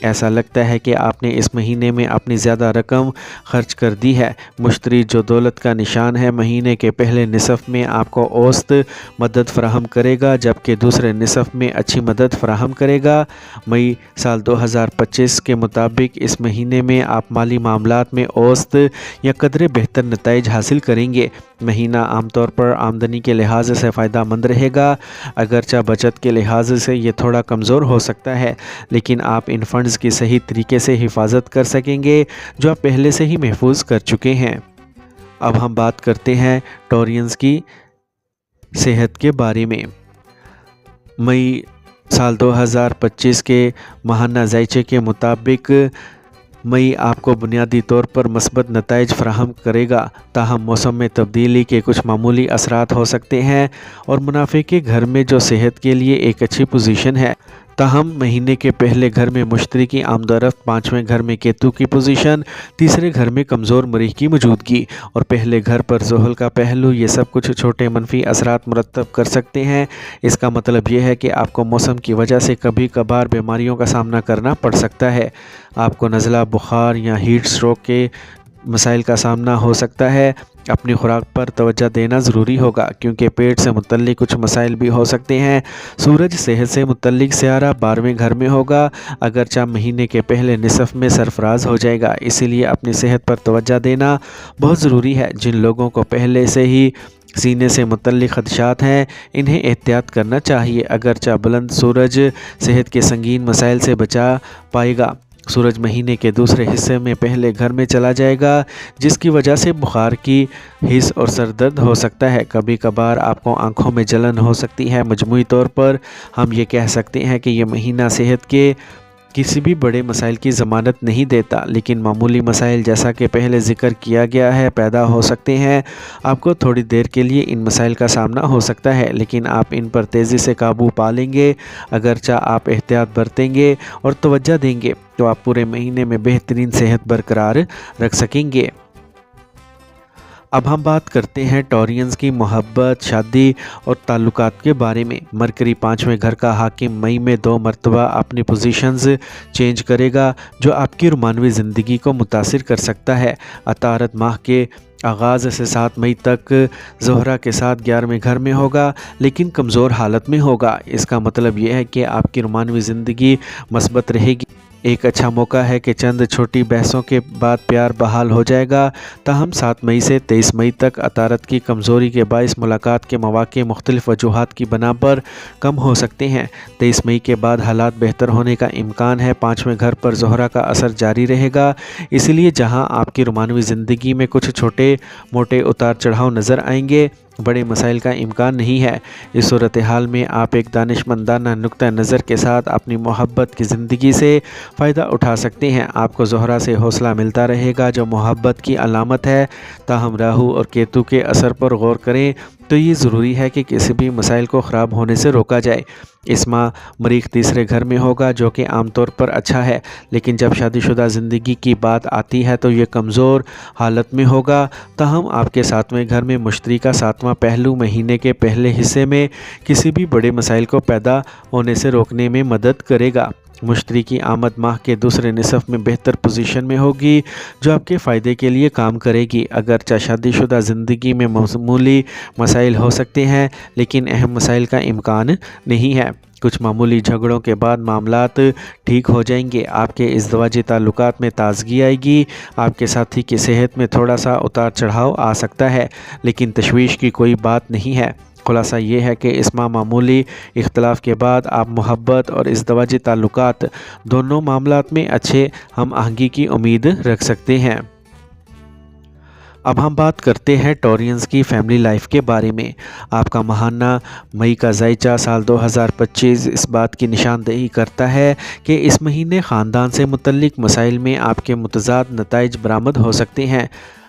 ایسا لگتا ہے کہ آپ نے اس مہینے میں اپنی زیادہ رقم خرچ کر دی ہے۔ مشتری جو دولت کا نشان ہے، مہینے کے پہلے نصف میں آپ کو اوسط مدد فراہم کرے گا، جبکہ دوسرے نصف میں اچھی مدد فراہم کرے گا۔ مئی سال 2025 کے مطابق اس مہینے میں آپ مالی معاملات میں اوسط یا قدرے بہتر نتائج حاصل کریں گے۔ مہینہ عام طور پر آمدنی کے لحاظ سے فائدہ مند رہے گا، اگرچہ بچت کے لحاظ سے یہ تھوڑا کمزور ہو سکتا ہے، لیکن آپ ان فنڈز کی صحیح طریقے سے حفاظت کر سکیں گے جو آپ پہلے سے ہی محفوظ کر چکے ہیں۔ اب ہم بات کرتے ہیں ٹورینز کی صحت کے بارے میں۔ مئی سال 2025 کے ماہانہ ذائچے کے مطابق مئی آپ کو بنیادی طور پر مثبت نتائج فراہم کرے گا، تاہم موسم میں تبدیلی کے کچھ معمولی اثرات ہو سکتے ہیں اور منافع کے گھر میں جو صحت کے لیے ایک اچھی پوزیشن ہے، تاہم مہینے کے پہلے گھر میں مشتری کی آمد و رفت، پانچویں گھر میں کیتو کی پوزیشن، تیسرے گھر میں کمزور مریخ کی موجودگی اور پہلے گھر پر زحل کا پہلو، یہ سب کچھ چھوٹے منفی اثرات مرتب کر سکتے ہیں۔ اس کا مطلب یہ ہے کہ آپ کو موسم کی وجہ سے کبھی کبھار بیماریوں کا سامنا کرنا پڑ سکتا ہے۔ آپ کو نزلہ، بخار یا ہیٹ اسٹروک کے مسائل کا سامنا ہو سکتا ہے۔ اپنی خوراک پر توجہ دینا ضروری ہوگا کیونکہ پیٹ سے متعلق کچھ مسائل بھی ہو سکتے ہیں۔ سورج صحت سے متعلق سیارہ 12ویں گھر میں ہوگا، اگرچہ مہینے کے پہلے نصف میں سرفراز ہو جائے گا، اسی لیے اپنی صحت پر توجہ دینا بہت ضروری ہے۔ جن لوگوں کو پہلے سے ہی سینے سے متعلق خدشات ہیں، انہیں احتیاط کرنا چاہیے۔ اگرچہ بلند سورج صحت کے سنگین مسائل سے بچا پائے گا۔ سورج مہینے کے دوسرے حصے میں پہلے گھر میں چلا جائے گا، جس کی وجہ سے بخار کی حس اور سر درد ہو سکتا ہے۔ کبھی کبھار آپ کو آنکھوں میں جلن ہو سکتی ہے۔ مجموعی طور پر ہم یہ کہہ سکتے ہیں کہ یہ مہینہ صحت کے کسی بھی بڑے مسائل کی ضمانت نہیں دیتا، لیکن معمولی مسائل جیسا کہ پہلے ذکر کیا گیا ہے پیدا ہو سکتے ہیں۔ آپ کو تھوڑی دیر کے لیے ان مسائل کا سامنا ہو سکتا ہے، لیکن آپ ان پر تیزی سے قابو پا لیں گے۔ اگرچہ آپ احتیاط برتیں گے اور توجہ دیں گے تو آپ پورے مہینے میں بہترین صحت برقرار رکھ سکیں گے۔ اب ہم بات کرتے ہیں ٹورینز کی محبت، شادی اور تعلقات کے بارے میں۔ مرکری 5ویں گھر کا حاکم مئی میں 2 مرتبہ اپنی پوزیشنز چینج کرے گا، جو آپ کی رومانوی زندگی کو متاثر کر سکتا ہے۔ عطارد ماہ کے آغاز سے 7 مئی تک زہرہ کے ساتھ 11ویں گھر میں ہوگا، لیکن کمزور حالت میں ہوگا۔ اس کا مطلب یہ ہے کہ آپ کی رومانوی زندگی مثبت رہے گی۔ ایک اچھا موقع ہے کہ چند چھوٹی بحثوں کے بعد پیار بحال ہو جائے گا، تاہم 7 مئی سے 23 مئی تک عطارد کی کمزوری کے باعث ملاقات کے مواقع مختلف وجوہات کی بنا پر کم ہو سکتے ہیں۔ 23 مئی کے بعد حالات بہتر ہونے کا امکان ہے۔ 5ویں گھر پر زہرہ کا اثر جاری رہے گا، اس لیے جہاں آپ کی رومانوی زندگی میں کچھ چھوٹے موٹے اتار چڑھاؤ نظر آئیں گے، بڑے مسائل کا امکان نہیں ہے۔ اس صورتحال میں آپ ایک دانشمندانہ نقطہ نظر کے ساتھ اپنی محبت کی زندگی سے فائدہ اٹھا سکتے ہیں۔ آپ کو زہرہ سے حوصلہ ملتا رہے گا، جو محبت کی علامت ہے۔ تاہم راہو اور کیتو کے اثر پر غور کریں تو یہ ضروری ہے کہ کسی بھی مسائل کو خراب ہونے سے روکا جائے۔ اس ماہ مریخ تیسرے گھر میں ہوگا، جو کہ عام طور پر اچھا ہے، لیکن جب شادی شدہ زندگی کی بات آتی ہے تو یہ کمزور حالت میں ہوگا۔ تاہم آپ کے 7ویں گھر میں مشتری کا 7واں پہلو مہینے کے پہلے حصے میں کسی بھی بڑے مسائل کو پیدا ہونے سے روکنے میں مدد کرے گا۔ مشتری کی آمد ماہ کے دوسرے نصف میں بہتر پوزیشن میں ہوگی، جو آپ کے فائدے کے لیے کام کرے گی۔ اگرچہ شادی شدہ زندگی میں معمولی مسائل ہو سکتے ہیں، لیکن اہم مسائل کا امکان نہیں ہے۔ کچھ معمولی جھگڑوں کے بعد معاملات ٹھیک ہو جائیں گے۔ آپ کے ازدواجی تعلقات میں تازگی آئے گی۔ آپ کے ساتھی کی صحت میں تھوڑا سا اتار چڑھاؤ آ سکتا ہے، لیکن تشویش کی کوئی بات نہیں ہے۔ خلاصہ یہ ہے کہ اس ماہ معمولی اختلاف کے بعد آپ محبت اور ازدواجی تعلقات دونوں معاملات میں اچھے ہم آہنگی کی امید رکھ سکتے ہیں۔ اب ہم بات کرتے ہیں ٹورینز کی فیملی لائف کے بارے میں۔ آپ کا ماہانہ مئی کا ذائچہ سال 2025 اس بات کی نشاندہی کرتا ہے کہ اس مہینے خاندان سے متعلق مسائل میں آپ کے متضاد نتائج برآمد ہو سکتے ہیں۔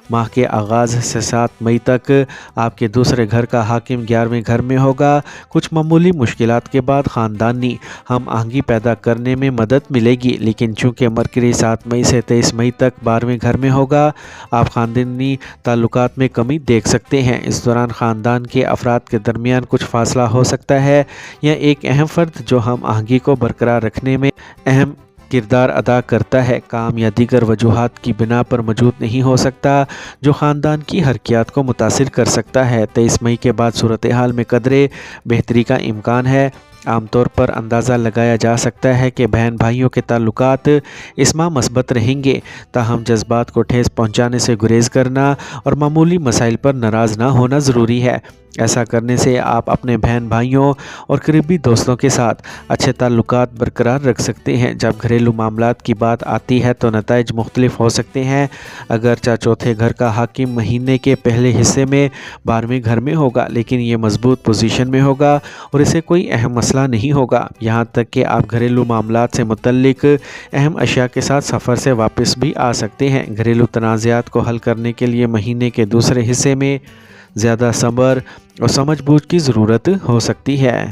ماہ کے آغاز سے 7 مئی تک آپ کے دوسرے گھر کا حاکم 11ویں گھر میں ہوگا۔ کچھ معمولی مشکلات کے بعد خاندانی ہم آہنگی پیدا کرنے میں مدد ملے گی، لیکن چونکہ مرکری 7 مئی سے 23 مئی تک 12ویں گھر میں ہوگا، آپ خاندانی تعلقات میں کمی دیکھ سکتے ہیں۔ اس دوران خاندان کے افراد کے درمیان کچھ فاصلہ ہو سکتا ہے یا ایک اہم فرد جو ہم آہنگی کو برقرار رکھنے میں اہم کردار ادا کرتا ہے، کام یا دیگر وجوہات کی بنا پر موجود نہیں ہو سکتا جو خاندان کی حرکیات کو متاثر کر سکتا ہے۔ 23 مئی کے بعد صورتحال میں قدرے بہتری کا امکان ہے۔ عام طور پر اندازہ لگایا جا سکتا ہے کہ بہن بھائیوں کے تعلقات اس ماہ مثبت رہیں گے، تاہم جذبات کو ٹھیس پہنچانے سے گریز کرنا اور معمولی مسائل پر ناراض نہ ہونا ضروری ہے۔ ایسا کرنے سے آپ اپنے بہن بھائیوں اور قریبی دوستوں کے ساتھ اچھے تعلقات برقرار رکھ سکتے ہیں۔ جب گھریلو معاملات کی بات آتی ہے تو نتائج مختلف ہو سکتے ہیں۔ اگرچہ چوتھے گھر کا حاکم مہینے کے پہلے حصے میں 12ویں گھر میں ہوگا، لیکن یہ مضبوط پوزیشن میں ہوگا اور اسے کوئی اہم مسئلہ نہیں ہوگا، یہاں تک کہ آپ گھریلو معاملات سے متعلق اہم اشیاء کے ساتھ سفر سے واپس بھی آ سکتے ہیں۔ گھریلو تنازعات کو حل کرنے کے لیے مہینے کے دوسرے حصے میں زیادہ صبر اور سمجھ بوجھ کی ضرورت ہو سکتی ہے۔